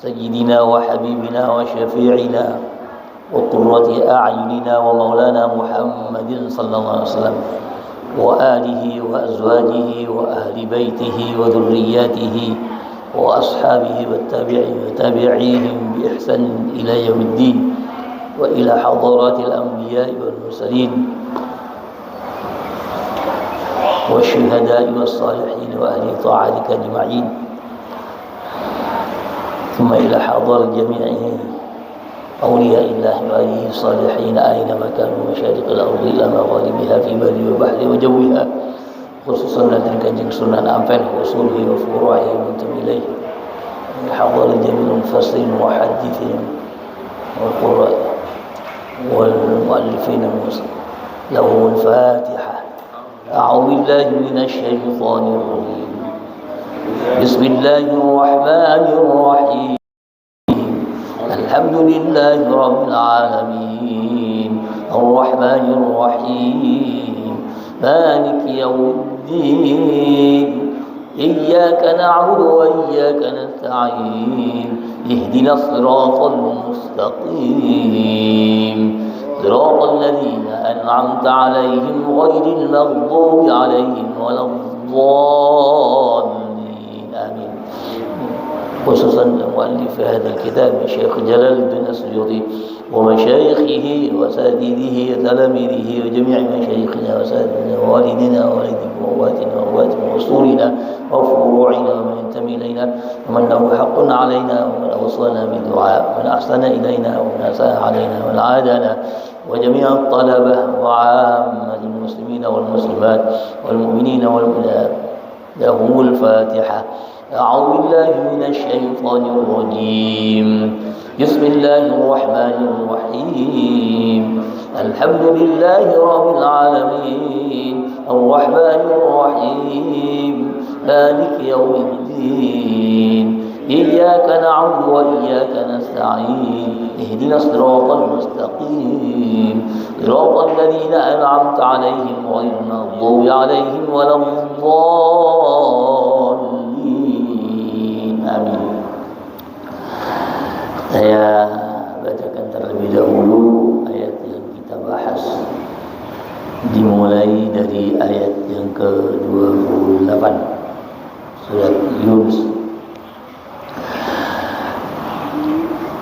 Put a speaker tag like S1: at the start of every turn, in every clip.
S1: سيدنا وحبيبنا وشفيعنا وقرة أعيننا ومولانا محمد صلى الله عليه وسلم وآله وأزواجه وأهل بيته وذرياته وأصحابه والتابعين وتابعيهم بإحسان إلى يوم الدين وإلى حضرات الأنبياء والمرسلين والشهداء والصالحين وأهل طاعتك أجمعين، ثم إلى حضر جميع أولياء الله وآله الصالحين أينما كانوا مشارق الأرض إلى مغاربها في بر وبحر وجوها، خصوصا ذلك كنجeng Sunan Ampel وأصوله وفروعه وانتم إليه، حضر جميع المفسرين والمحدثين والقراء والمؤلفين لهم الفاتحة. أعوذ بالله من الشيطان الرجيم. بسم الله الرحمن الرحيم. الحمد لله رب العالمين الرحمن الرحيم مالك يوم الدين إياك نعبد وإياك نستعين اهدنا الصراط المستقيم صراط الذين أنعمت عليهم غير المغضوب عليهم ولا الضالين آمين. خصوصا مؤلف هذا الكتاب الشيخ جلال الدين السيوطي ومشايخه وأساتذته وتلاميذه وجميع مشايخنا وأساتذتنا ووالدنا ووالدكم وأخواتنا وأخواتكم وأصولنا وفروعنا ومن ينتمي إلينا ومن له حق علينا ومن أوصانا بالدعاء ومن أحسن إلينا ومن أساء علينا ومن عادانا وجميع الطلبة وعامة المسلمين والمسلمات والمؤمنين والمؤمنات لهم الفاتحة. أعوذ بالله من الشيطان الرجيم. بسم الله الرحمن الرحيم. الحمد لله رب العالمين الرحمن الرحيم مالك يوم الدين إياك نعبد وإياك نستعين اهدنا الصراط المستقيم صراط الذين أنعمت عليهم غير المغضوب عليهم ولا الضالين آمين. Saya bacakan terlebih dahulu ayat yang kita bahas, dimulai dari ayat yang ke-28 surat Yunus.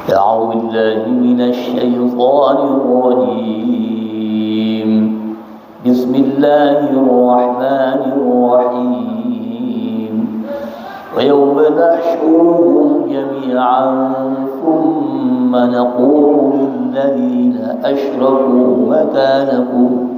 S1: أعوذ بالله من الشيطان الرجيم. بسم الله الرحمن الرحيم. ويوم نحشرهم جميعا ثم نقول للذين أشركوا مكانكم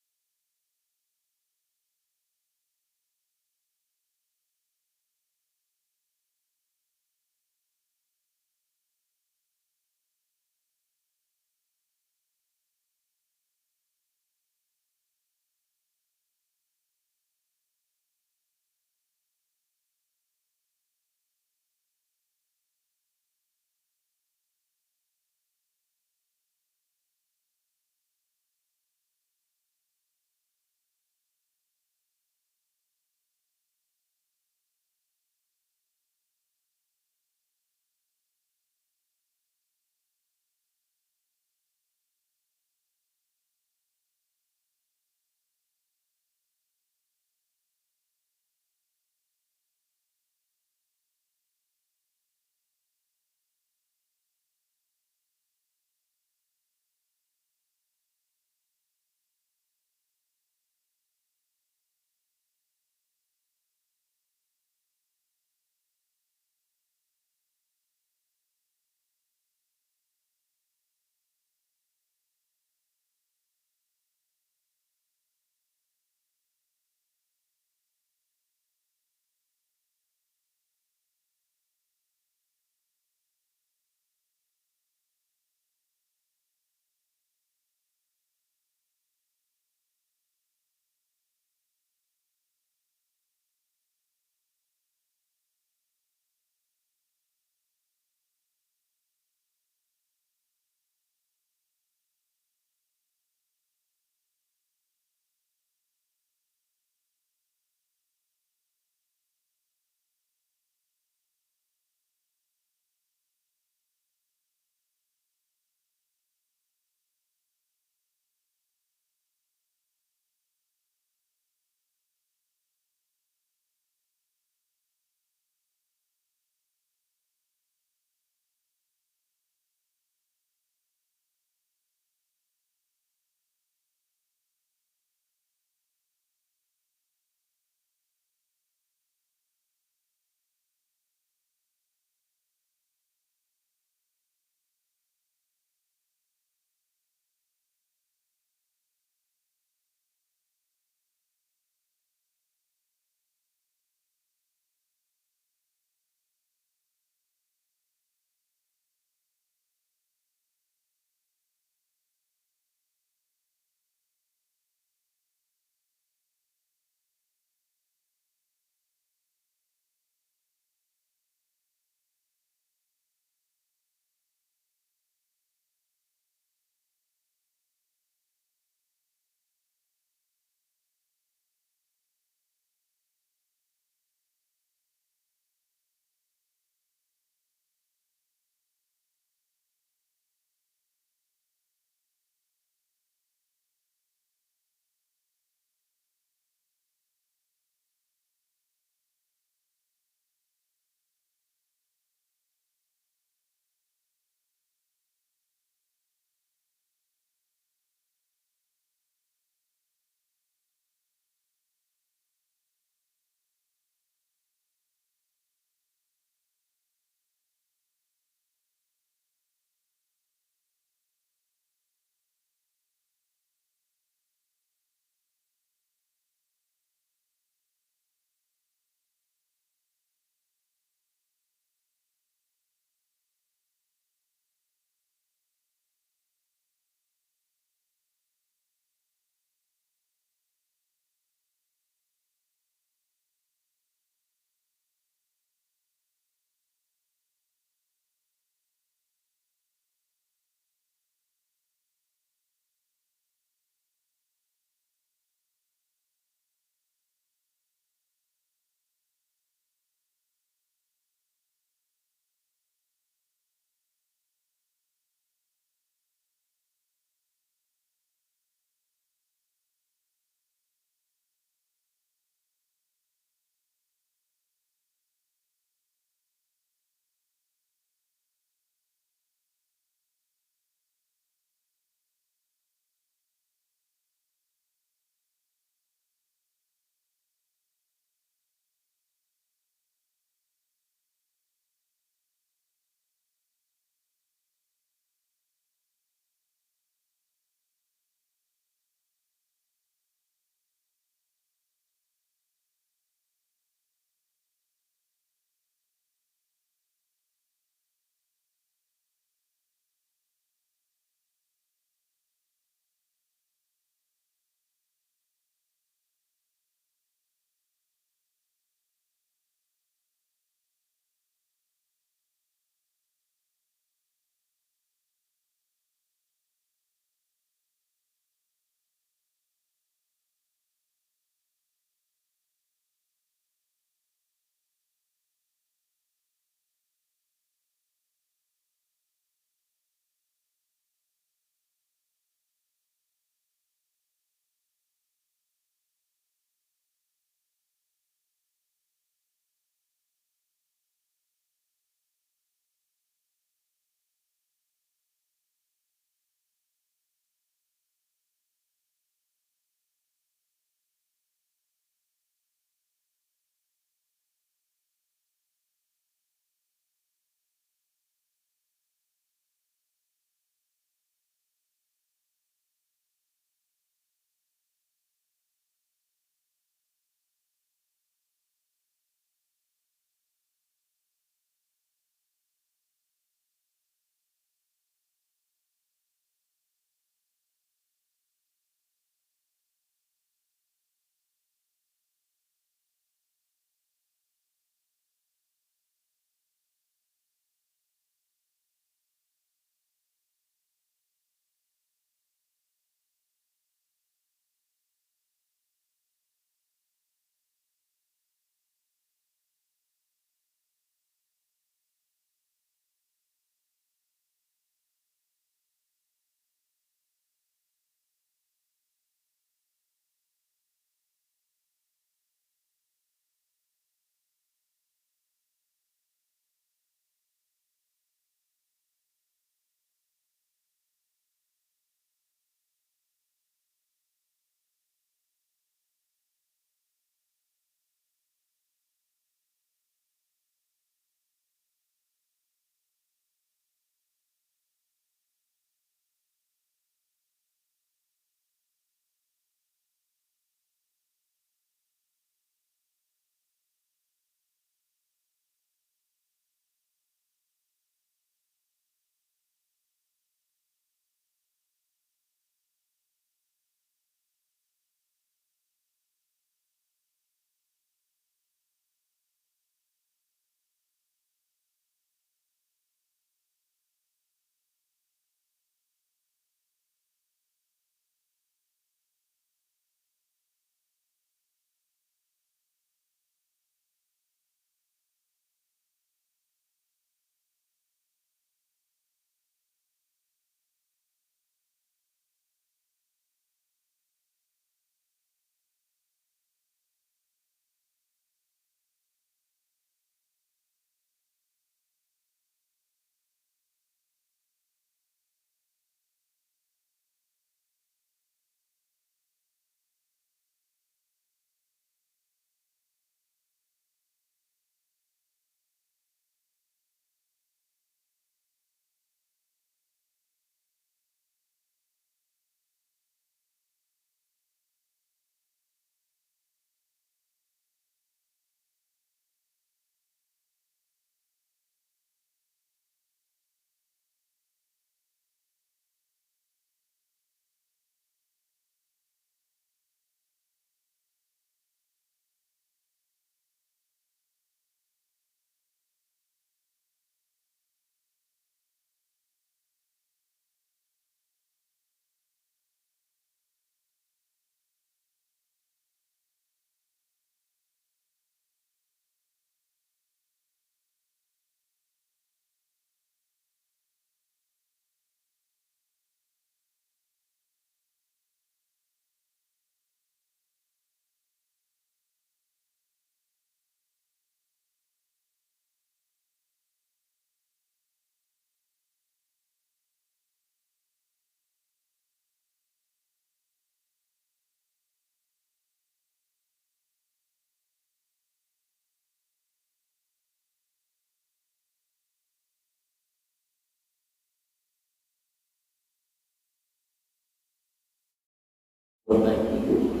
S1: berbaik itu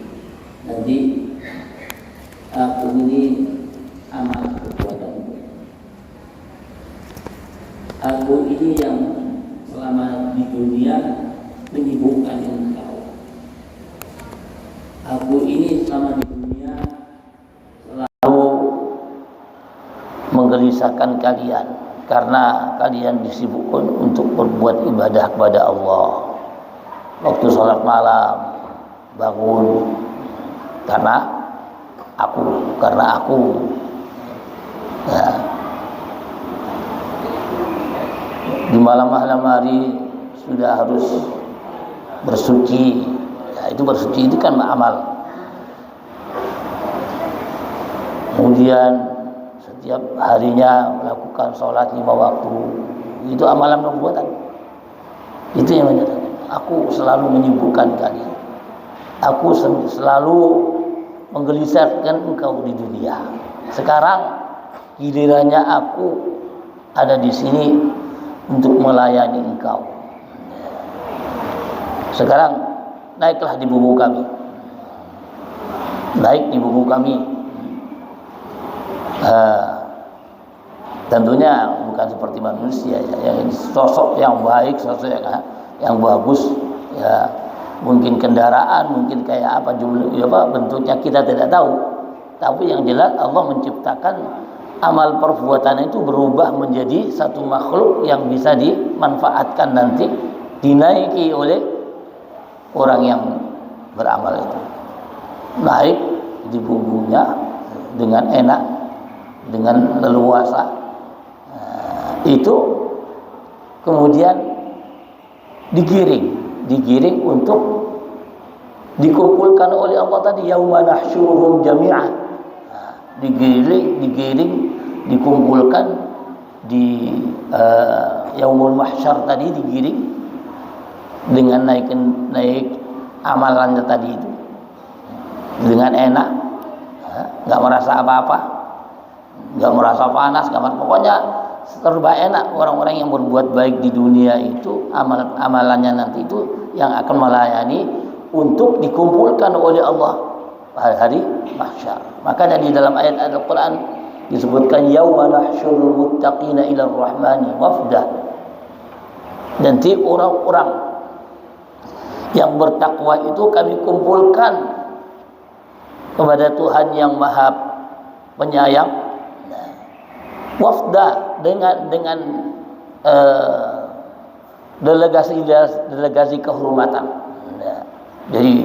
S1: nanti aku ini amal perbuatan, aku ini yang selama di dunia menyibukkan engkau, aku ini selama di dunia selalu menggelisahkan kalian karena kalian disibukkan untuk berbuat ibadah kepada Allah. Waktu sholat malam bangun karena aku ya. Di malam-malam hari sudah harus bersuci ya, itu bersuci itu kan amal. Kemudian setiap harinya melakukan sholat 5 waktu, itu amalan perbuatan. Itu yang menyatakan aku selalu menyibukkan kalian, aku selalu menggelisahkan engkau di dunia. Sekarang gilirannya aku ada di sini untuk melayani engkau. Sekarang naiklah di bumi kami, naik di bumi kami. Tentunya bukan seperti manusia ya, yang sosok yang baik, sosok yang bagus ya. Mungkin kendaraan, mungkin kayak apa jumlah bentuknya kita tidak tahu. Tapi yang jelas Allah menciptakan amal perbuatan itu berubah menjadi satu makhluk yang bisa dimanfaatkan nanti, dinaiki oleh orang yang beramal itu. Naik di punggungnya dengan enak, dengan leluasa. Itu kemudian digiring untuk dikumpulkan oleh Allah tadi, yauma nahsyuruhum jami'an. Digiring dikumpulkan di yaumul mahsyar tadi, digiring dengan naik amalannya tadi itu dengan enak, nggak merasa apa-apa, nggak merasa panas, pokoknya serba enak. Orang-orang yang berbuat baik di dunia itu amalannya nanti itu yang akan melayani untuk dikumpulkan oleh Allah pada hari mahsyar. Makanya di dalam ayat Al-Quran disebutkan yauma nahsyurul muttaqina ila rahmani wafda. Nanti orang-orang yang bertakwa itu kami kumpulkan kepada Tuhan yang Maha Penyayang, wafda dengan delegasi kehormatan. Jadi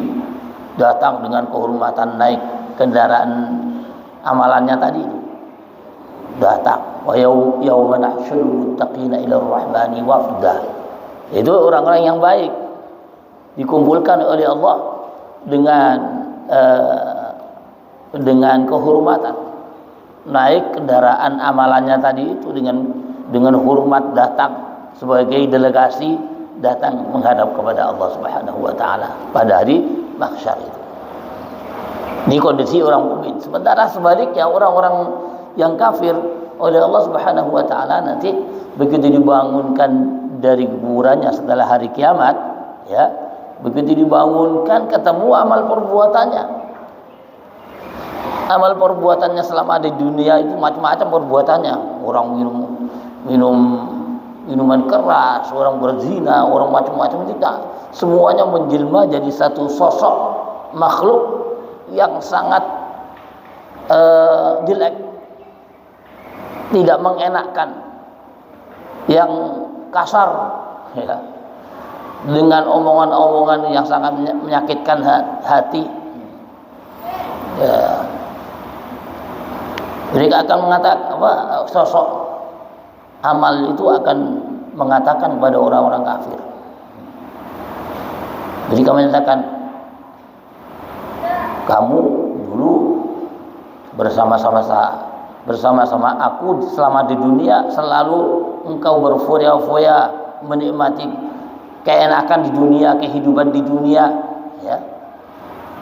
S1: datang dengan kehormatan, naik kendaraan amalannya tadi, datang wa yauma nahsyurul muttaqina ila rahmani wafda. Itu orang-orang yang baik dikumpulkan oleh Allah dengan kehormatan, naik kendaraan amalannya tadi itu dengan hormat, datang sebagai delegasi, datang menghadap kepada Allah Subhanahu wa taala pada hari mahsyar itu. Ini kondisi orang mukmin. Sementara sebaliknya orang-orang yang kafir oleh Allah Subhanahu wa taala nanti begitu dibangunkan dari kuburannya setelah hari kiamat ya, begitu dibangunkan ketemu amal perbuatannya. Amal perbuatannya selama di dunia itu macam-macam perbuatannya. Orang minum minuman keras, orang berzina, orang macam-macam, tidak. Semuanya menjelma jadi satu sosok makhluk yang sangat jelek, tidak mengenakkan, yang kasar ya, dengan omongan-omongan yang sangat menyakitkan hati ya. Mereka akan mengatakan sosok amal itu akan mengatakan kepada orang-orang kafir. Jadi kami mengatakan, kamu dulu bersama-sama aku selama di dunia, selalu engkau berfoya-foya menikmati keenakan di dunia, kehidupan di dunia ya.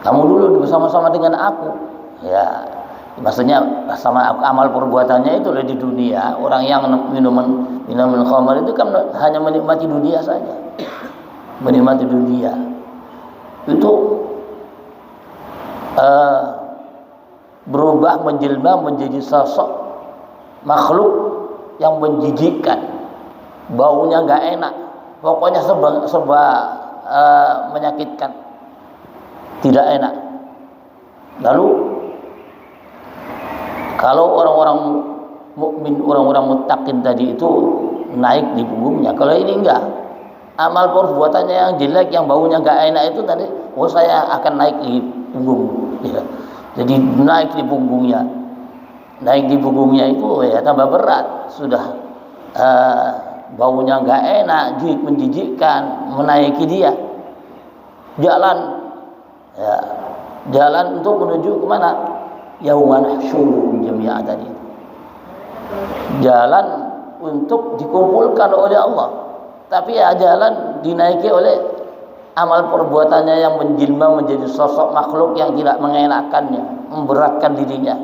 S1: Kamu dulu bersama-sama dengan aku ya. Maksudnya sama amal perbuatannya itu di dunia. Orang yang minuman khamar itu kan hanya menikmati dunia saja, menikmati dunia. Itu uh, berubah menjelma menjadi sosok makhluk yang menjijikkan, baunya nggak enak, pokoknya serba menyakitkan, tidak enak. Lalu kalau orang-orang mukmin, orang-orang muttaqin tadi itu naik di punggungnya, kalau ini enggak, amal perbuatannya yang jelek, yang baunya nggak enak itu tadi, saya akan naik di punggung, ya. Jadi naik di punggungnya, itu ya tambah berat, sudah baunya nggak enak, menjijikkan, menaiki dia, jalan untuk menuju kemana? Yauman syurum jami'a tadi, jalan untuk dikumpulkan oleh Allah, tapi ya jalan dinaiki oleh amal perbuatannya yang menjelma menjadi sosok makhluk yang tidak mengenakannya, memberatkan dirinya,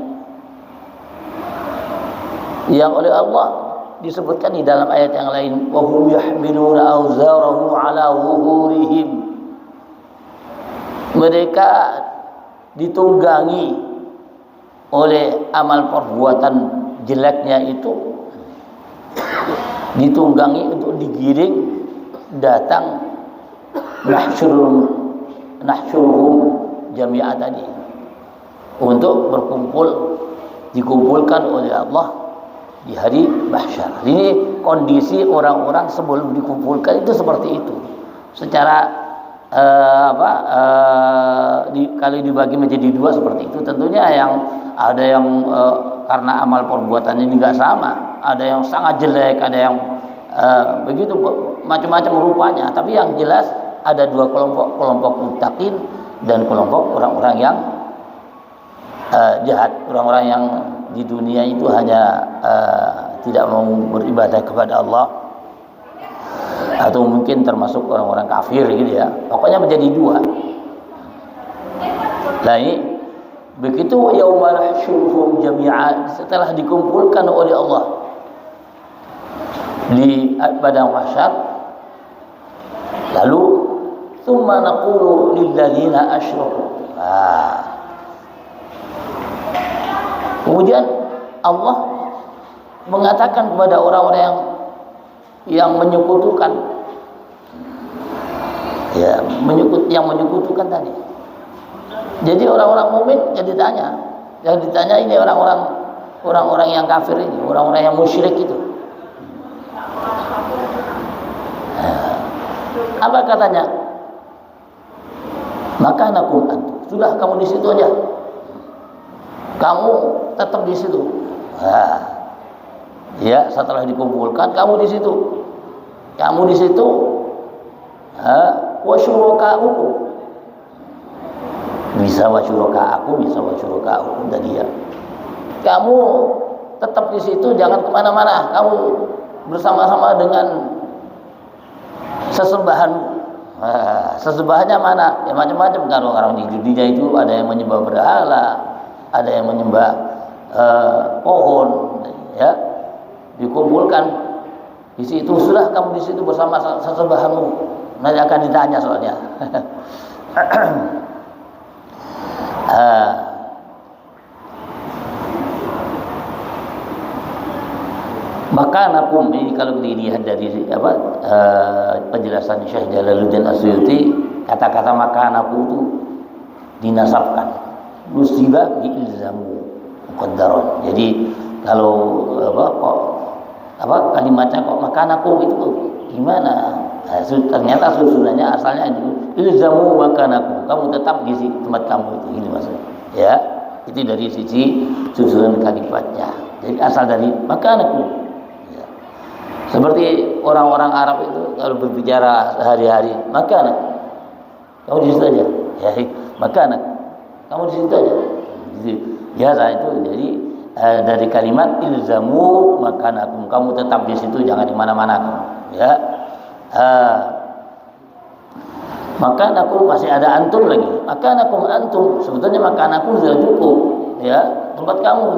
S1: yang oleh Allah disebutkan di dalam ayat yang lain, wa hum yahmiluna awzarahum ala zuhurihim, mereka ditunggangi oleh amal perbuatan jeleknya itu, ditunggangi untuk digiring datang nahsyuruhum jami'a tadi, untuk dikumpulkan oleh Allah di hari mahsyar. Ini kondisi orang-orang sebelum dikumpulkan itu seperti itu. Secara kalau dibagi menjadi dua seperti itu, tentunya ada yang karena amal perbuatannya juga sama, ada yang sangat jelek, ada yang begitu macam-macam rupanya. Tapi yang jelas ada dua kelompok muttaqin dan kelompok orang-orang yang jahat, orang-orang yang di dunia itu hanya tidak mau beribadah kepada Allah, atau mungkin termasuk orang-orang kafir gitu ya. Pokoknya menjadi dua. Nah ini begitu yaumal syuhum jami'a, setelah dikumpulkan oleh Allah di padang mahsyar, lalu tsumma naqulu lil ladzina asyraku. Kemudian Allah mengatakan kepada orang-orang yang menyekutukan, yang menyekutukan tadi. Jadi orang-orang mukmin yang ditanya ini orang-orang yang kafir ini, orang-orang yang musyrik itu. Apa katanya? Maka nakum antum, sudah kamu di situ aja. Kamu tetap di situ. Ya, setelah dikumpulkan kamu di situ. Kamu di situ. Wa syuraka'ukum. Bisa wa syuraka'akum, bisa wa syuraka'ukum tadi ya. Kamu tetap di situ, jangan kemana-mana. Kamu bersama-sama dengan sesembahan. Sesembahannya mana? Ya macam-macam. Kalau orang di dunia itu ada yang menyembah berhala, ada yang menyembah pohon, ya. Dikumpulkan di situ, sudah kamu di situ bersama sesembahanmu. Nanti akan ditanya soalnya. Maka nakum ini, kalau dilihat dari penjelasan Syekh Jalaluddin Asyuti, kata-kata maka nakum itu dinasabkan, musibah diilzamu muqaddaron. Jadi kalau kalimatnya kok makanakum itu gimana? Ternyata susunannya asalnya ilzamu makanakum, kamu tetap di tempat kamu itu, ini maksudnya. Ya, itu dari sisi susunan kalimatnya. Jadi asal dari makanakum. Ya. Seperti orang-orang Arab itu kalau berbicara sehari-hari, makanak, kamu di situ aja. Ya, makanak, kamu di situ aja. Jadi, biasa itu. Jadi dari kalimat ilzamu makanakum, kamu tetap di situ, jangan di mana-mana. Ya, makanakum masih ada antum lagi. Makanakum antum, sebetulnya makanakum sudah cukup. Ya, tempat kamu.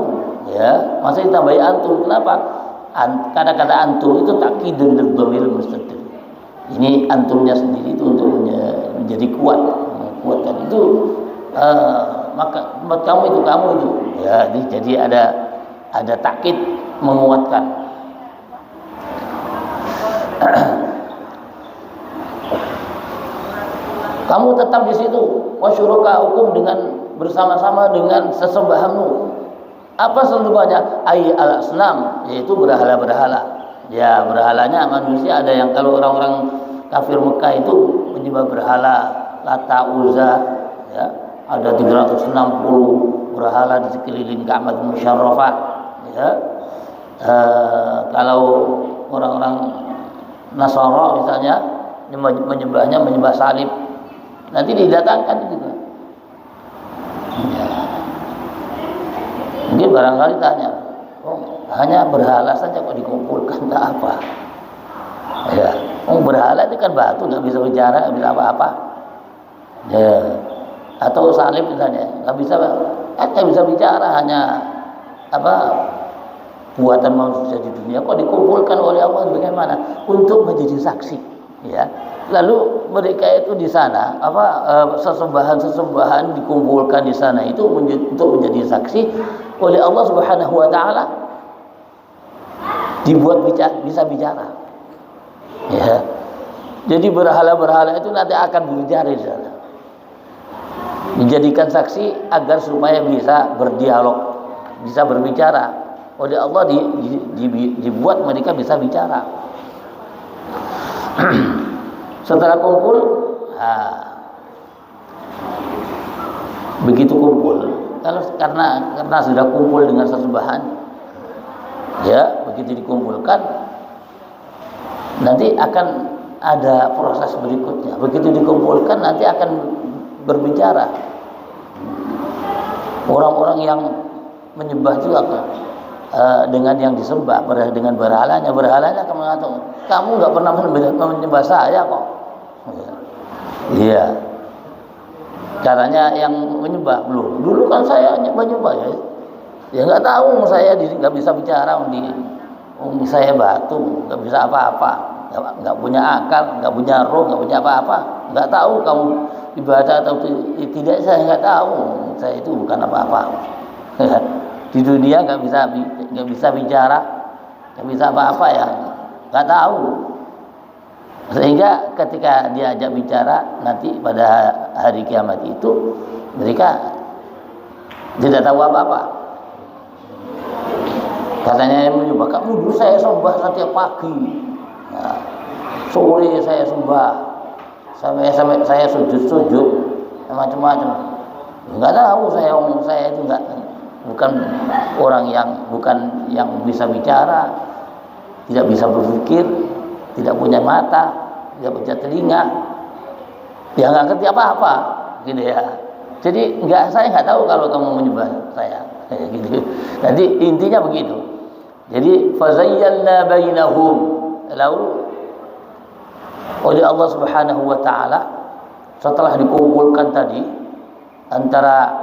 S1: Ya, masih ditambahi antum. Kenapa? Kata-kata antum itu takkidun lil dhamir mustatir. Ini antumnya sendiri itu untuk menjadi kuat, menguatkan itu. maka tempat kamu itu. Ya, jadi ada takkid menguatkan. Kamu tetap di situ, wasyurakaukum dengan bersama-sama dengan sesembahanmu. Apa sesembahannya? Ai al-asnam, yaitu berhala-berhala. Ya, berhalanya manusia ada yang kalau orang-orang kafir Mekah itu menyembah berhala Lata Uzza, ya. Ada 360 berhala di sekeliling Ka'bah Musyarrafah, ya. Kalau orang-orang Nasara misalnya menyembah salib, nanti didatangkan juga. Ya. Mungkin barangkali tanya, hanya berhala saja kok dikumpulkan, tak apa? Ya, berhala itu kan batu, nggak bisa bicara, nggak bisa apa-apa. Ya, atau salib misalnya, nggak bisa bicara, hanya apa? Buatan manusia di dunia kok dikumpulkan oleh Allah bagaimana? Untuk menjadi saksi, ya. Lalu mereka itu di sana sesembahan dikumpulkan di sana itu untuk menjadi saksi oleh Allah Subhanahu wa taala, dibuat bisa bicara. Ya. Jadi berhala-berhala itu nanti akan berbicara di sana. Dijadikan saksi agar supaya bisa berdialog, bisa berbicara. Oleh Allah dibuat mereka bisa bicara. Setelah kumpul, begitu kumpul, karena sudah kumpul dengan sesembahan, ya, begitu dikumpulkan, nanti akan ada proses berikutnya. Begitu dikumpulkan, nanti akan berbicara. Orang-orang yang menyembah juga dengan yang disembah, dengan berhalanya akan mengatakan, kamu nggak pernah menyembah saya kok. Iya. Caranya yang menyembah belum. Dulu kan saya menyembah ya. Ya nggak tahu, saya nggak bisa bicara, saya batu, nggak bisa apa-apa, nggak punya akal, nggak punya roh, nggak punya apa-apa, nggak tahu kamu ibadah atau tidak, saya nggak tahu, saya itu bukan apa-apa. Di dunia nggak bisa bicara, nggak bisa apa-apa, ya nggak tahu. Sehingga ketika diajak bicara nanti pada hari kiamat itu, mereka tidak tahu apa-apa. Katanya yang menyembah, kamu dulu saya sembah setiap pagi, ya, sore saya sembah, sampai saya sujud macam-macam. Nggak tahu, saya itu bukan orang yang bisa bicara, tidak bisa berpikir, tidak punya mata, tidak punya telinga, ya nggak ngerti apa-apa, gitu ya. Jadi saya nggak tahu kalau kamu menyembah saya, gitu. Jadi intinya begitu. Jadi fazayyalna bainahum, lalu oleh Allah Subhanahu wa taala setelah dikumpulkan tadi antara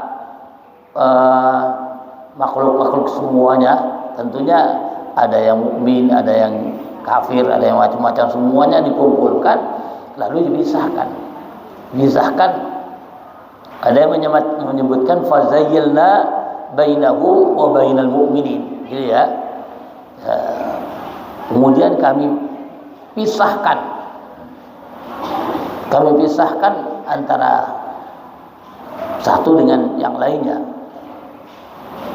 S1: makhluk-makhluk semuanya, tentunya ada yang mukmin, ada yang kafir, ada yang macam-macam, semuanya dikumpulkan lalu dipisahkan. Ada yang menyebutkan fazayyalna bainahum wa bainal mu'minin, gitu ya. Kemudian kami pisahkan antara satu dengan yang lainnya,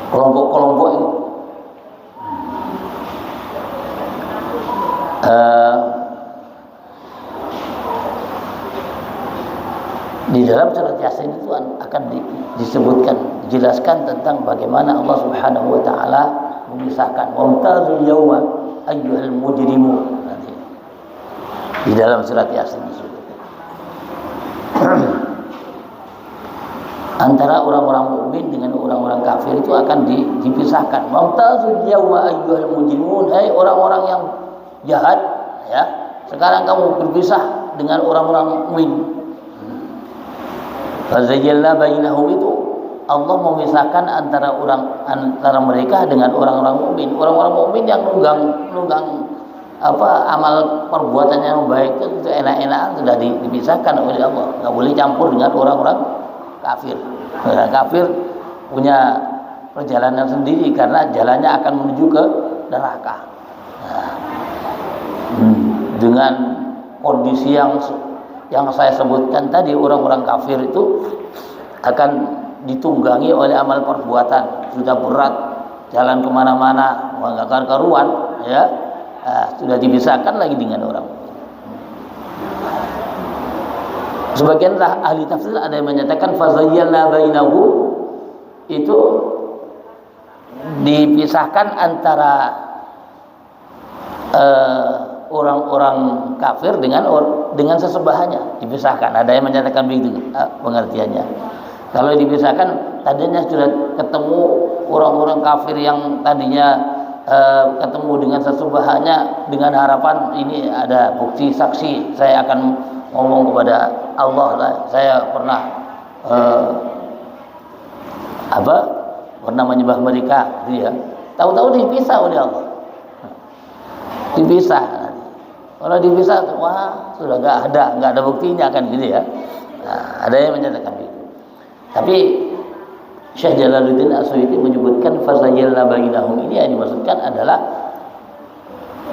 S1: kelompok-kelompok itu. Di dalam surat Yasin itu akan dijelaskan tentang bagaimana Allah Subhanahu wa taala memisahkan wamtazul yawma ayyuhal mujrimun, nanti di dalam surat Yasin disebut antara orang-orang mukmin dengan orang-orang kafir itu akan dipisahkan. Wamtazul yawma ayyuhal mujrimun, hai orang-orang yang jahat, ya, sekarang kamu berpisah dengan orang-orang mukmin. Fazayyalna bainahum itu Allah memisahkan antara mereka dengan orang-orang mukmin. Orang-orang mukmin yang nunggang amal perbuatan yang baik itu enak-enak sudah dipisahkan oleh Allah. Enggak boleh campur dengan orang-orang kafir. Kafir punya perjalanan sendiri karena jalannya akan menuju ke neraka. Nah, dengan kondisi yang saya sebutkan tadi, orang-orang kafir itu akan ditunggangi oleh amal perbuatan, sudah berat, jalan kemana-mana, nggak karuan, ya, sudah dipisahkan lagi dengan orang. Sebagian ahli tafsir ada yang menyatakan fazayyalna bainahum, itu dipisahkan antara orang-orang kafir dengan sesembahannya, dipisahkan. Ada yang menyatakan begitu pengertiannya. Kalau dipisahkan, tadinya sudah ketemu orang-orang kafir yang tadinya ketemu dengan sesembahannya dengan harapan ini ada bukti saksi, saya akan ngomong kepada Allah lah, saya pernah pernah menyembah mereka, gitu ya. Tahu-tahu dipisah oleh Allah. Dipisah. Kalau dipisah, wah sudah nggak ada buktinya kan, gitu ya. Nah, ada yang menyatakan begitu. Tapi Syekh Jalaluddin As-Suyuti menyebutkan fazayyalna bainahum, ini yang dimaksudkan adalah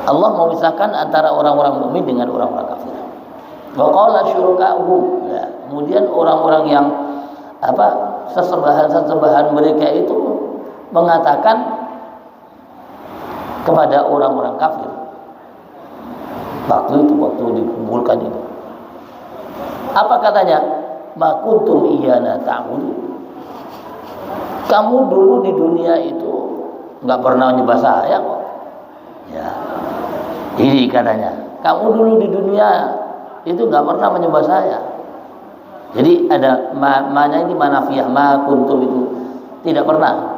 S1: Allah memisahkan antara orang-orang mukmin dengan orang-orang kafir. Wa qala syuraka'uhum, ya, kemudian orang-orang yang sesembahan mereka itu mengatakan kepada orang-orang kafir waktu dikumpulkan itu, apa katanya? Ma kuntum iyana ta'budu, kamu dulu di dunia itu nggak pernah menyembah saya kok, ya. Ini katanya, kamu dulu di dunia itu nggak pernah menyembah saya. Jadi ada mana ini manafiyah, ma kuntum itu tidak pernah.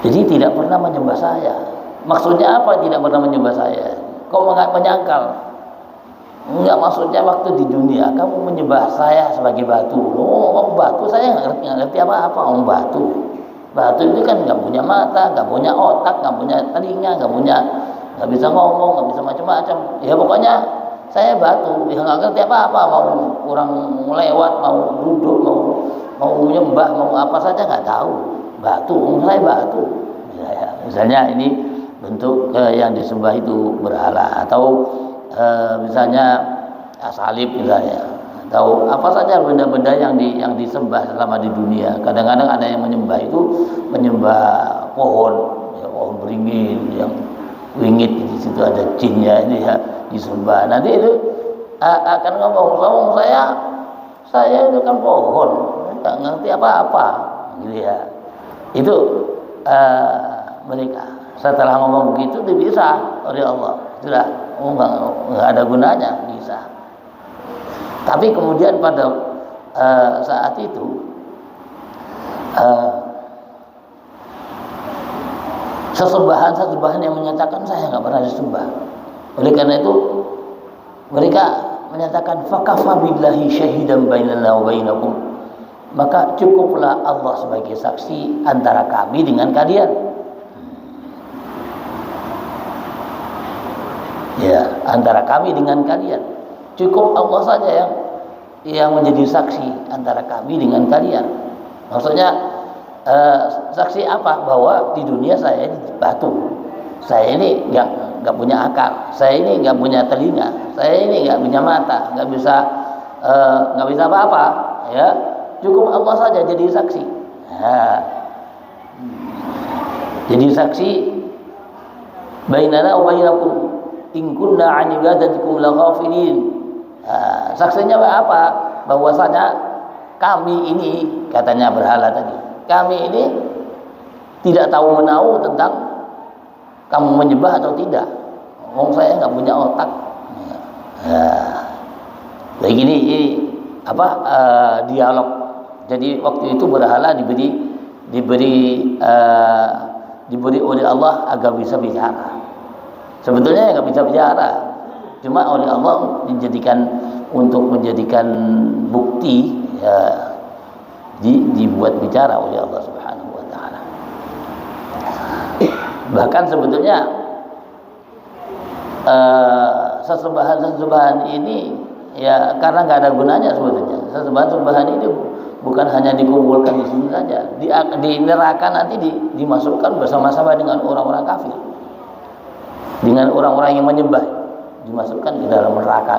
S1: Jadi tidak pernah menyembah saya. Maksudnya apa tidak pernah menyembah saya? Kok menyangkal? Enggak, maksudnya waktu di dunia kamu menyembah saya sebagai batu. Oh, batu saya nggak ngerti apa-apa. Oh, batu itu kan nggak punya mata, nggak punya otak, nggak punya telinga, nggak bisa ngomong, nggak bisa macam-macam. Ya pokoknya saya batu, ya nggak ngerti apa-apa. Mau orang lewat, mau duduk, mau menyembah, mau apa saja nggak tahu. Batu, saya batu. Ya, misalnya ini bentuk yang disembah itu berhala, atau misalnya salib misalnya, atau apa saja benda-benda yang disembah selama di dunia. Kadang-kadang ada yang menyembah pohon, ya, pohon beringin yang wingit, di situ ada jinnya, ini ya disembah. Nanti itu akan ngomong saya itu kan pohon, nggak ngerti apa-apa, gitu ya. Itu mereka setelah ngomong begitu dipisah oleh Allah, sudah nggak ada gunanya, bisa. Tapi kemudian pada saat itu sesembahan yang menyatakan saya nggak pernah disembah. Oleh karena itu mereka menyatakan fakafa billahi syahidan bainana wa bainakum, maka cukuplah Allah sebagai saksi antara kami dengan kalian. Ya, antara kami dengan kalian. Cukup Allah saja yang menjadi saksi antara kami dengan kalian. Maksudnya saksi apa? Bahwa di dunia saya ini batu. Saya ini nggak punya akal. Saya ini nggak punya telinga. Saya ini nggak punya mata. Nggak bisa apa-apa. Ya, cukup Allah saja jadi saksi. Nah, jadi saksi bainana wa bainakum in kunna an ibadatikum laghafilin. Saksinya apa? Bahwasanya kami ini, katanya berhala tadi, kami ini tidak tahu menahu tentang kamu menyembah atau tidak. Saya nggak punya otak. Begini ini dialog. Jadi waktu itu berhala diberi oleh Allah agar bisa bicara. Sebetulnya nggak bisa bicara, cuma oleh Allah untuk menjadikan bukti, ya, dibuat bicara oleh Allah Subhanahu wa taala. Bahkan sebetulnya sesembahan ini ya karena nggak ada gunanya sebetulnya. Sesembahan ini bukan hanya dikumpulkan di sini saja, di neraka nanti dimasukkan bersama-sama dengan orang-orang kafir, dengan orang-orang yang menyembah, dimasukkan ke dalam neraka.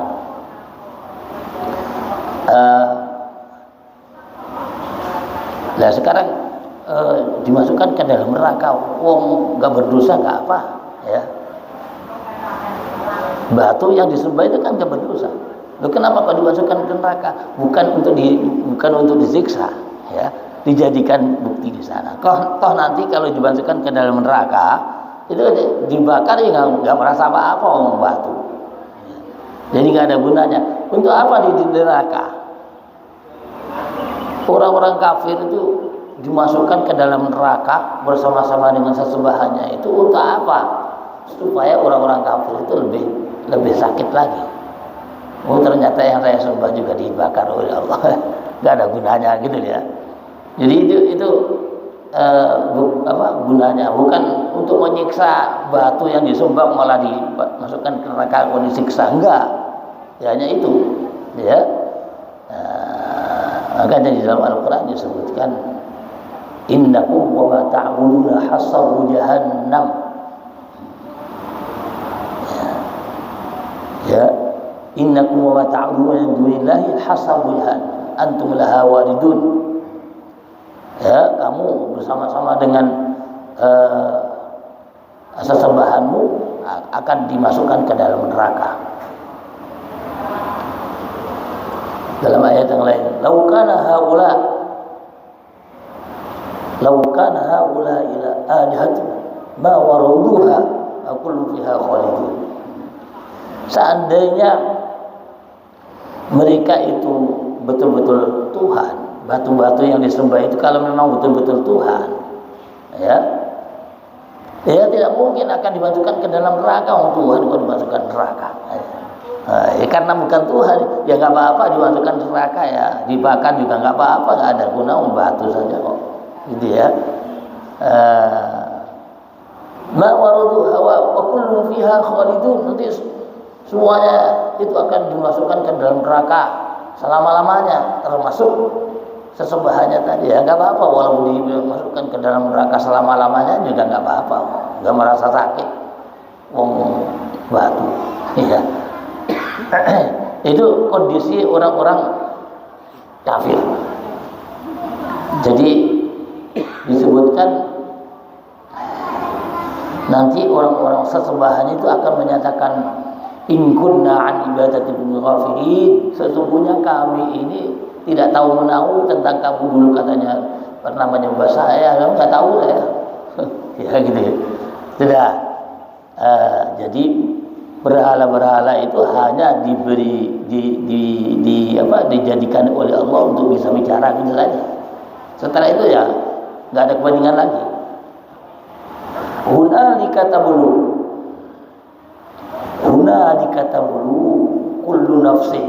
S1: Nah sekarang dimasukkan ke dalam neraka, wong nggak berdosa nggak apa, ya. Batu yang disembah itu kan nggak berdosa. Loh, kenapa kok dimasukkan ke neraka? Bukan untuk disiksa, ya, dijadikan bukti di sana. Toh nanti kalau dimasukkan ke dalam neraka, itu dibakar ya nggak merasa apa-apa orang batu. Jadi nggak ada gunanya. Untuk apa di neraka? Orang-orang kafir itu dimasukkan ke dalam neraka bersama-sama dengan sesembahannya itu untuk apa? Supaya orang-orang kafir itu lebih sakit lagi. Oh ternyata yang saya sembah juga dibakar oleh Allah. Gak ada gunanya gitu ya. Jadi itu gunanya bukan untuk menyiksa batu yang disembah malah dimasukkan ke neraka untuk disiksa, enggak. Ya, hanya itu ya. Makanya di dalam Al-Qur'an disebutkan innakum wa ma ta'buduna hasabu jahannam. Ya, innakum wa ma ta'buduna min dunillahi hasabu jahannam antum laha waridun. Ya, kamu bersama-sama dengan sesembahanmu akan dimasukkan ke dalam neraka. Dalam ayat yang lain, lau kana haula ila alihatu ma waraduha aqulu fiha khalidun. Seandainya mereka itu betul-betul Tuhan, batu-batu yang disembah itu kalau memang betul-betul Tuhan, ya tidak mungkin akan dimasukkan ke dalam neraka. Orang Tuhan kok dimasukkan neraka. Ya, karena bukan Tuhan, ya nggak apa-apa dimasukkan neraka, ya dibakar juga nggak apa-apa, nggak ada guna, batu saja kok, gitu ya. Ma warudu hawa wa kullu fiha khalidun, nanti semuanya itu akan dimasukkan ke dalam neraka selama-lamanya, termasuk sesembahannya tadi, ya nggak apa-apa walaupun dimasukkan ke dalam neraka selama-lamanya juga nggak apa-apa, nggak merasa sakit, wong batu, ya. Itu kondisi orang-orang kafir. Jadi disebutkan nanti orang-orang sesembahan itu akan menyatakan in kunna an ibadatil ghafilin, sesungguhnya kami ini tidak tahu menahu tentang kamu dulu, katanya pernah menyembah saya, kamu nggak tahu saya. Ya gitu ya. Tidak. Jadi berhala-berhala itu hanya dijadikan oleh Allah untuk bisa bicara gitu saja. Setelah itu ya nggak ada kepentingan lagi. Hunalika tabulu kullu nafsin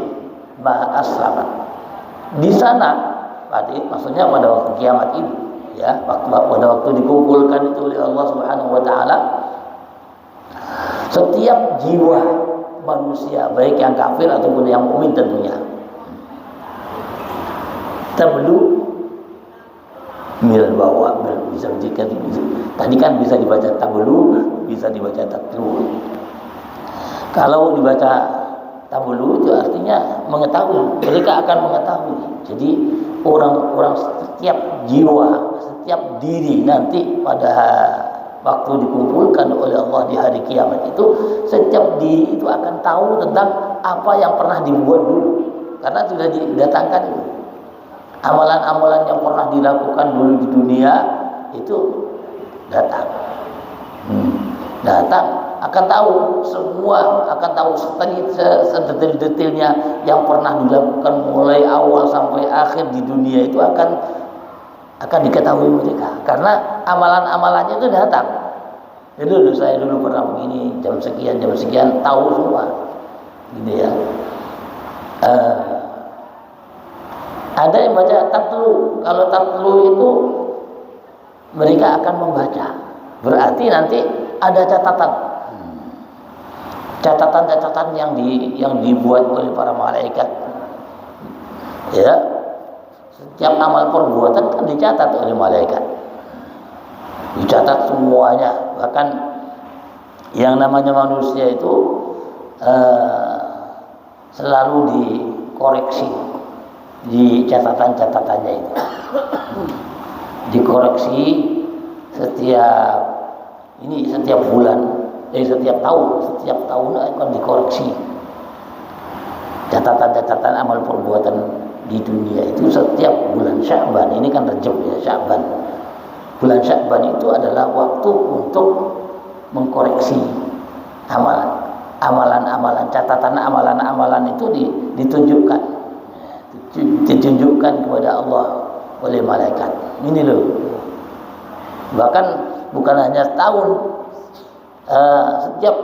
S1: ma aslamat. Di sana maksudnya pada waktu kiamat ini, ya, pada waktu dikumpulkan itu oleh Allah Subhanahu wa taala, setiap jiwa manusia, baik yang kafir ataupun yang mukmin tentunya, tablu mil bawah, bisa jika tadi kan bisa dibaca tablu, bisa dibaca tatlu. Kalau dibaca tablu itu artinya mengetahui, mereka akan mengetahui. Jadi orang-orang, setiap jiwa, setiap diri nanti pada waktu dikumpulkan oleh Allah di hari kiamat itu, setiap diri itu akan tahu tentang apa yang pernah dibuat dulu, karena sudah didatangkan itu. Amalan-amalan yang pernah dilakukan dulu di dunia itu datang, akan tahu semua, akan tahu sedetail-detailnya yang pernah dilakukan mulai awal sampai akhir di dunia itu akan diketahui mereka, karena amalan-amalannya itu datang. Jadi saya dulu pernah begini, jam sekian tahu semua, gitu ya. Ada yang baca tatlu. Kalau tatlu itu mereka akan membaca, berarti nanti ada catatan yang dibuat oleh para malaikat Ya, setiap amal perbuatan kan dicatat oleh malaikat. Dicatat semuanya, bahkan yang namanya manusia itu selalu dikoreksi di catatan-catatannya itu. Dikoreksi setiap bulan, setiap tahun akan dikoreksi. Catatan-catatan amal perbuatan di dunia itu setiap bulan Sya'ban. Ini kan Rajab ya, Sya'ban. Bulan Sya'ban itu adalah waktu untuk mengkoreksi amalan-amalan, catatan amalan-amalan itu ditunjukkan kepada Allah oleh malaikat. Ini loh. Bahkan bukan hanya setahun, setiap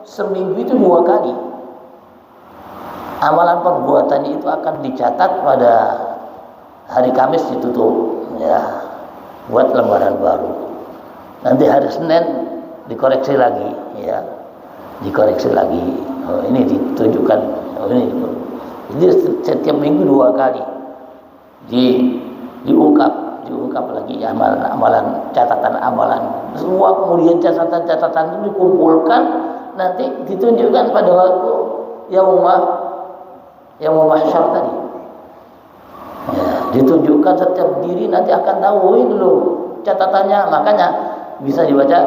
S1: seminggu itu 2 kali amalan perbuatan itu akan dicatat pada hari Kamis ditutup ya, buat lembaran baru. Nanti hari Senin dikoreksi lagi ya, dikoreksi lagi. Oh, ini ditunjukkan. Oh, ini. Jadi setiap minggu 2 kali diungkap lagi amalan, catatan amalan. Semua kemudian catatan-catatan itu dikumpulkan, nanti ditunjukkan pada waktu yaumul mahsyar tadi. Ya, ditunjukkan setiap diri nanti akan tahu ini loh catatannya. Makanya bisa dibaca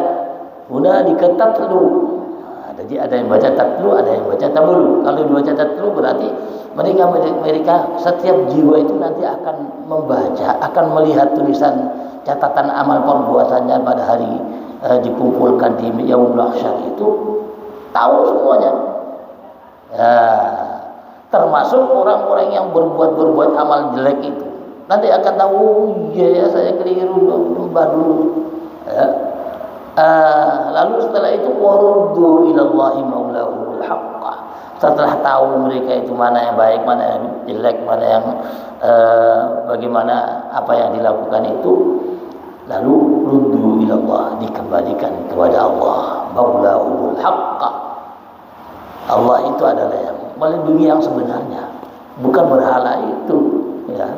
S1: guna diketat dulu. Jadi ada yang baca tatlu, ada yang baca tabulu. Kalau dibaca tatlu berarti mereka setiap jiwa itu nanti akan membaca, akan melihat tulisan catatan amal perbuatannya pada hari dikumpulkan di yaumul mahsyar itu, tahu semuanya. Termasuk orang-orang yang berbuat amal jelek itu nanti akan tahu, ya saya keliru dulu. Lalu setelah itu waruddu ilallahi maulahul haqqa. Setelah tahu mereka itu mana yang baik, mana yang jelek, mana yang bagaimana apa yang dilakukan itu, lalu ruddu ilallah, dikembalikan kepada Allah maulahul haqqa. Allah itu adalah yang melindungi yang sebenarnya, bukan berhala itu ya.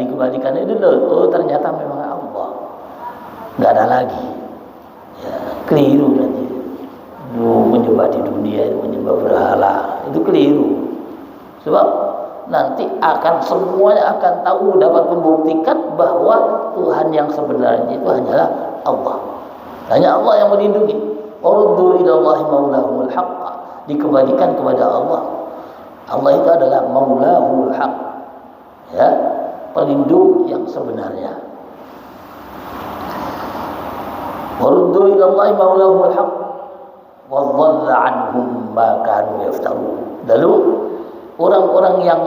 S1: Dikembalikan itu loh, oh ternyata memang Allah, nggak ada lagi ya, keliru nanti. Menyembah di dunia, menyembah berhala itu keliru, sebab nanti semuanya akan tahu, dapat membuktikan bahwa Tuhan yang sebenarnya itu hanyalah Allah. Hanya Allah yang melindungi. Waruddu ilallahi maulahul haqqa, dikembalikan kepada Allah. Allah itu adalah maulahul haqq ya, pelindung yang sebenarnya. Waruddu ilallahi maulahul haqq wa dhalla anhum ma kanu yaftarun. Lalu orang-orang yang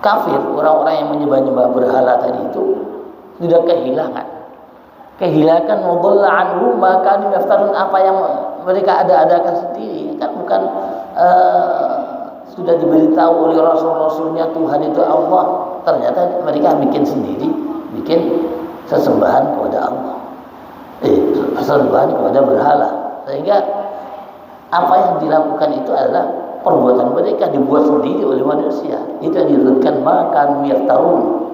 S1: kafir, orang-orang yang menyembah-nyembah berhala tadi itu sudah kehilangan mudalla anhum ma kanu yaftarun, apa yang mereka ada-adakan sendiri. Kan bukan sudah diberitahu oleh rasul-rasulnya Tuhan itu Allah, ternyata mereka bikin sendiri, bikin sesembahan kepada Allah, sesembahan kepada berhala. Sehingga apa yang dilakukan itu adalah perbuatan mereka, dibuat sendiri oleh manusia. Itu yang disebutkan makan yaftarun.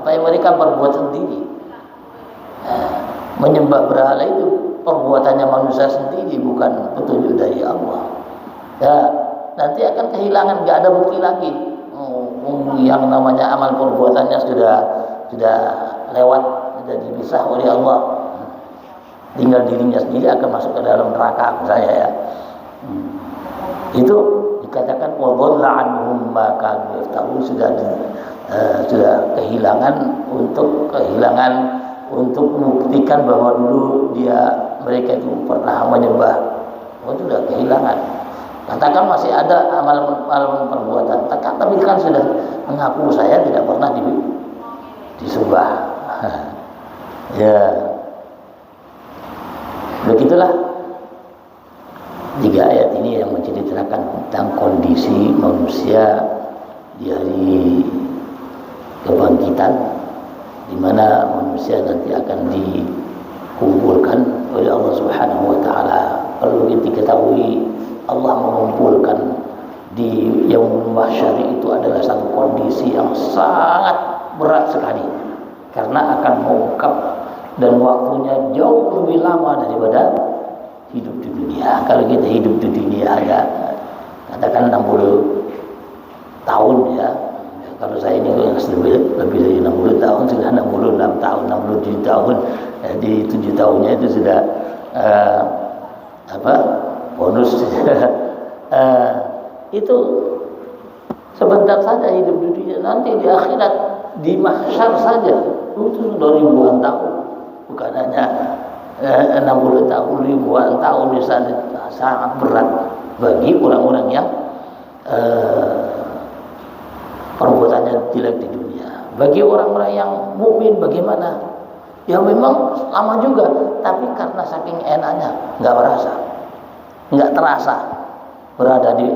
S1: Apa yang mereka perbuat sendiri. Menyembah berhala itu perbuatannya manusia sendiri, bukan petunjuk dari Allah. Ya, nanti akan kehilangan, nggak ada bukti lagi. Yang namanya amal perbuatannya sudah lewat, sudah dipisah oleh Allah. Tinggal dirinya sendiri akan masuk ke dalam neraka misalnya ya. Itu dikatakan wadhalla anhum ma kanu yaftarun, sudah kehilangan untuk membuktikan bahwa dulu mereka itu pernah menyembah. Itu sudah kehilangan. Katakan masih ada amalan perbuatan, tapi kan sudah mengaku saya tidak pernah disembah. Ya, begitulah 3 ayat ini yang menceritakan tentang kondisi manusia di hari kebangkitan, di mana manusia nanti akan dikumpulkan oleh Allah Subhanahu wa taala. Perlu kita ketahui, Allah mengumpulkan di Yaumul Mahsyar itu adalah satu kondisi yang sangat berat sekali, karena akan mengungkap dan waktunya jauh lebih lama daripada hidup di dunia. Kalau kita hidup di dunia hanya katakan 60 tahun ya, kalau saya ini yang lebih dari 60 tahun, sudah 66 tahun, 67 tahun, jadi 7 tahunnya itu sudah bonus. Itu sebentar saja hidup di dunia. Nanti di akhirat, di mahsyar saja itu sudah ribuan tahun, bukan hanya 60 tahun, ribuan tahun. Di sana sangat berat bagi orang-orang yang perbuatannya jelek di dunia. Bagi orang-orang yang mukmin bagaimana? Ya memang lama juga, tapi karena saking enaknya nggak terasa berada di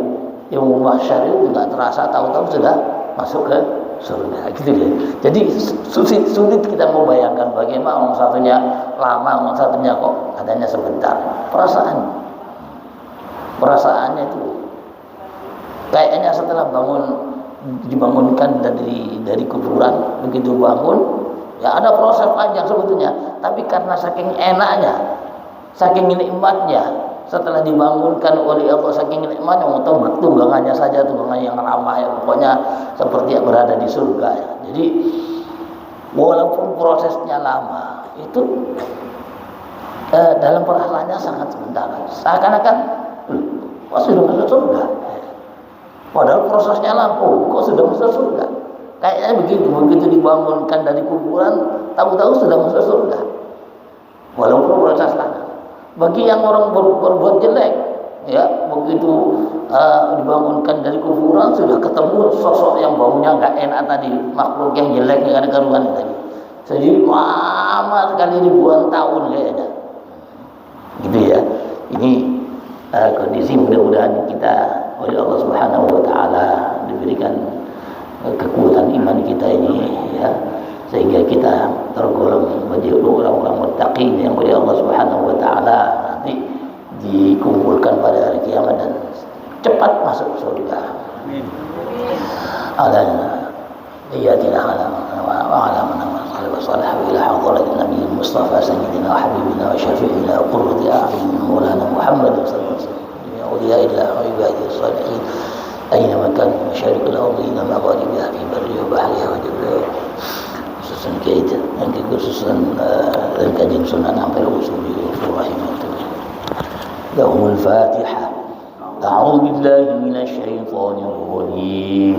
S1: Yaumul Mahsyar itu, nggak terasa, tahu-tahu sudah masuk ke surga, gitu ya. Jadi sulit kita membayangkan bagaimana orang satunya lama, orang satunya kok adanya sebentar. Perasaannya itu kayaknya setelah dibangunkan dari kuburan, begitu bangun ya ada proses panjang sebetulnya, tapi karena saking enaknya, saking nikmatnya, setelah dibangunkan oleh Allah, saking nikmatnya, untuk tunggangannya saja, tunggangan yang ramah ya, pokoknya seperti yang berada di surga ya. Jadi walaupun prosesnya lama, itu dalam perasaannya sangat sebentar, seakan-akan kok sudah masuk surga, padahal prosesnya lama, kok sudah masuk surga. Kayaknya begitu dibangunkan dari kuburan, tahu-tahu sudah masuk surga, walaupun proses lama. Bagi yang orang berbuat jelek, ya begitu dibangunkan dari kuburan sudah ketemu sosok yang baunya nggak enak tadi, makhluk yang jelek yang ada karuan tadi. Jadi lama sekali, ribuan tahun kayaknya, gitu ya. Ini kondisi, mudah-mudahan kita oleh Allah Subhanahu Wa Taala diberikan kekuatan iman kita ini ya, sehingga kita tergolong menjadi orang-orang muttaqin yang oleh Allah Subhanahu Wa Taala nanti dikumpulkan pada hari kiamat dan cepat masuk surga. Amin. Iyatina wa ala man amana salih ila hadratin nabiyil mustafa sayyidina wa habibina wa syafi'ina wa qurrati a'yunina maulana Muhammad sallallahu alaihi wasallam ya awliyaillah wa ibadiyis salihin أينما كان من مشارق الأرض إلى مغاربها في برها وبحرها وجبلها خصوصا كيدا خصوصا الكجن سنن عن الوصول رحمه لهم الفاتحة. أعوذ بالله من الشيطان الرجيم.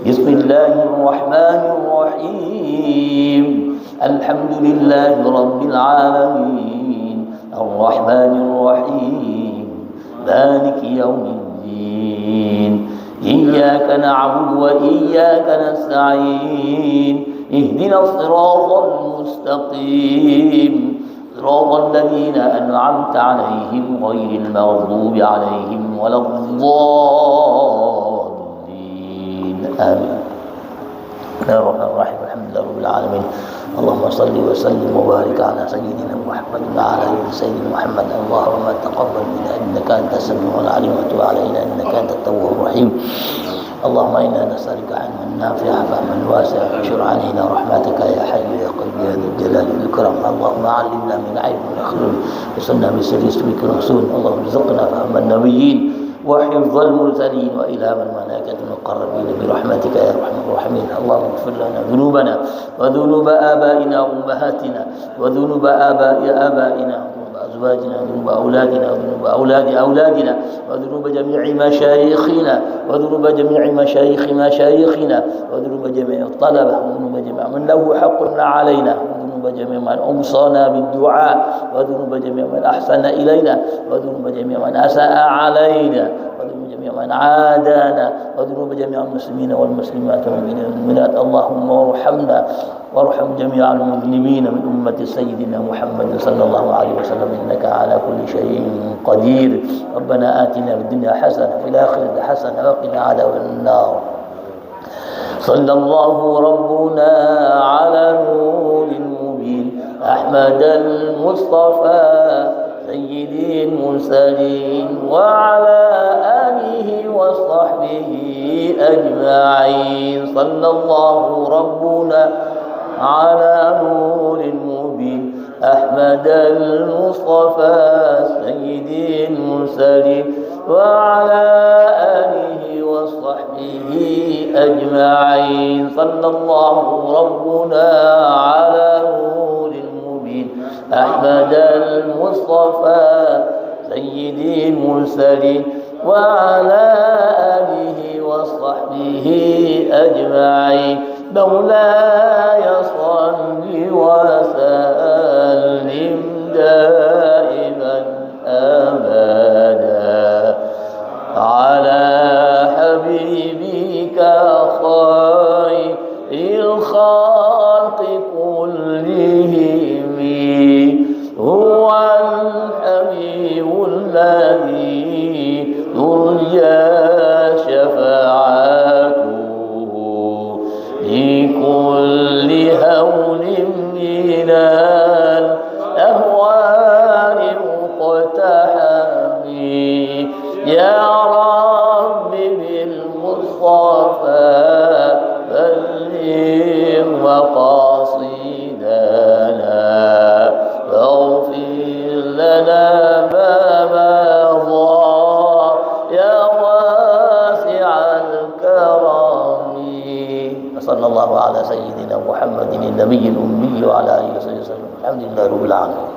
S1: بسم الله الرحمن الرحيم. الحمد لله رب العالمين الرحمن الرحيم مالك يوم الدين إياك نعبد وإياك نستعين اهدنا الصراط المستقيم صراط الذين أنعمت عليهم غير المغضوب عليهم ولا الضالين آمين. بسم الله الرحمن الرحيم الحمد لله رب العالمين اللهم صل وسلم وبارك على سيدنا محمد وعلى آل سيدنا محمد اللهم تقبل منا إنك أنت السميع العليم وتب علينا إنك أنت التواب الرحيم اللهم إنا نسألك علما نافعا فهما واسعا وانشر علينا رحمتك يا حي يا قيوم يا ذا الجلال والإكرام اللهم علمنا من علم اليقين وصلنا بسر اسمك الرسول اللهم ارزقنا فهم النبيين وحفظ المرسلين وإلهام الملائكة المقربين برحمتك يا أرحم الراحمين اللهم اغفر لنا ذنوبنا وذنوب آبائنا وأمهاتنا وذنوب آبائنا أزواجنا وذنوب أولادنا وذنوب أولاد أولادنا وذنوب جميع مشايخنا وذنوب جميع مشايخنا وذنوب جميع الطلبة وذنوب جميع من له حق علينا وذنوب جميع من أوصانا بالدعاء وذنوب جميع من أحسن إلينا وذنوب جميع من أساء علينا وذنوب جميع من عادانا وذنوب جميع المسلمين والمسلمات والمؤمنات اللهم ارحمنا وارحم جميع المذنبين من أمة سيدنا محمد صلى الله عليه وسلم إنك على كل شيء قدير ربنا آتنا في الدنيا حسنة وفي الآخرة حسنة وقنا عذاب النار صلى الله ربنا على نور المبين أحمد المصطفى سيد المرسلين وعلى آله وصحبه أجمعين. صلى الله ربنا على نور المبين أحمد المصطفى سيد المرسلين وعلى آله وصحبه أجمعين. صلى الله ربنا على نور المبين أحمد المصطفى سيد المرسلين وعلى آله وصحبه أجمعين. مولاي صل وسلم دائما أبدا على حبيبك خير الخلق كلهم. هو الحبيب الذي ترجى شفاعته لكل هول من الأهوال مقتحم. يا رب بالمصطفى بلغ مقاصدنا واغفر لنا ما مضى يا واسع الكرم. صلى الله على سيدنا محمد النبي الأمي وعلى آله وصحبه وسلم. الحمد لله رب العالمين.